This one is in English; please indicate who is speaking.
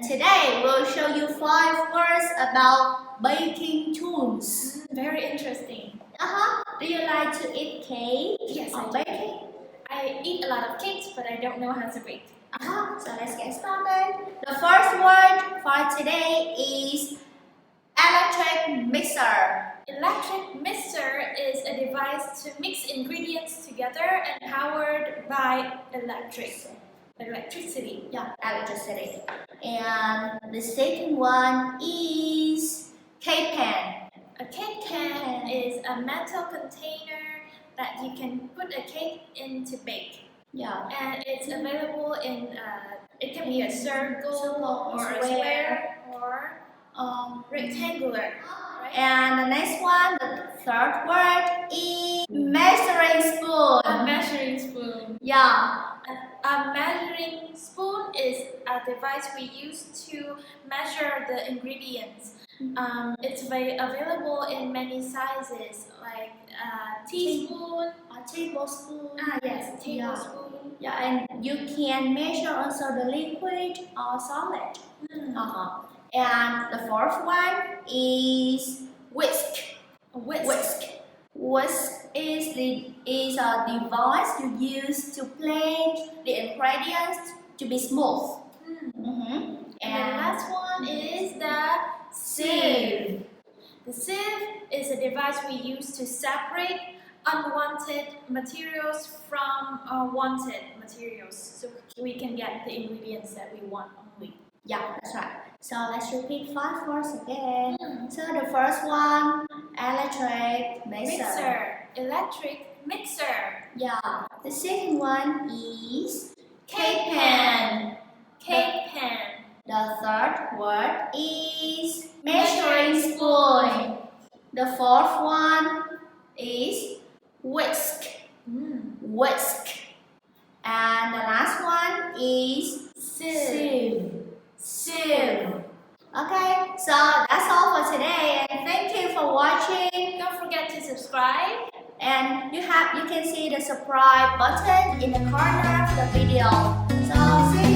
Speaker 1: today we'll show you 5 words about baking tools.
Speaker 2: Very interesting.
Speaker 1: Do you like to eat cake?
Speaker 2: Yes,
Speaker 1: or
Speaker 2: I do.
Speaker 1: baking?
Speaker 2: I eat a lot of cakes, but I don't know how to bake.
Speaker 1: So let's get started. The first word for today is electric mixer.
Speaker 2: Electric mixer is a device to mix ingredients together and powered by electricity.
Speaker 1: Yeah, electricity. And the second one is cake pan.
Speaker 2: A cake pan is a metal container that you can put a cake in to bake.
Speaker 1: Yeah.
Speaker 2: And it's available in, it can be a circle or a square or rectangular. Right?
Speaker 1: And the next one, the third word is measuring spoon.
Speaker 2: A measuring spoon.
Speaker 1: Yeah.
Speaker 2: A measuring spoon is a device we use to measure the ingredients. It's available in many sizes, like a teaspoon,
Speaker 1: a tablespoon.
Speaker 2: Yes, tablespoon.
Speaker 1: Yeah, and you can measure also the liquid or solid. And the fourth one is whisk. Whisk is a device you use to blend the ingredients to be smooth.
Speaker 2: And the last one is the sieve. The sieve is a device we use to separate unwanted materials from wanted materials, so we can get the ingredients that we want only.
Speaker 1: Yeah, that's right. So let's repeat 5 words again. So the first one, electric mixer.
Speaker 2: Electric mixer.
Speaker 1: Yeah. The second one is
Speaker 2: cake pan.
Speaker 1: The third word is measuring spoon. The fourth one is whisk. And the last one is sieve. Okay, so that's all for today, and thank you for watching.
Speaker 2: Don't forget to subscribe.
Speaker 1: And you can see the subscribe button in the corner of the video. So see you.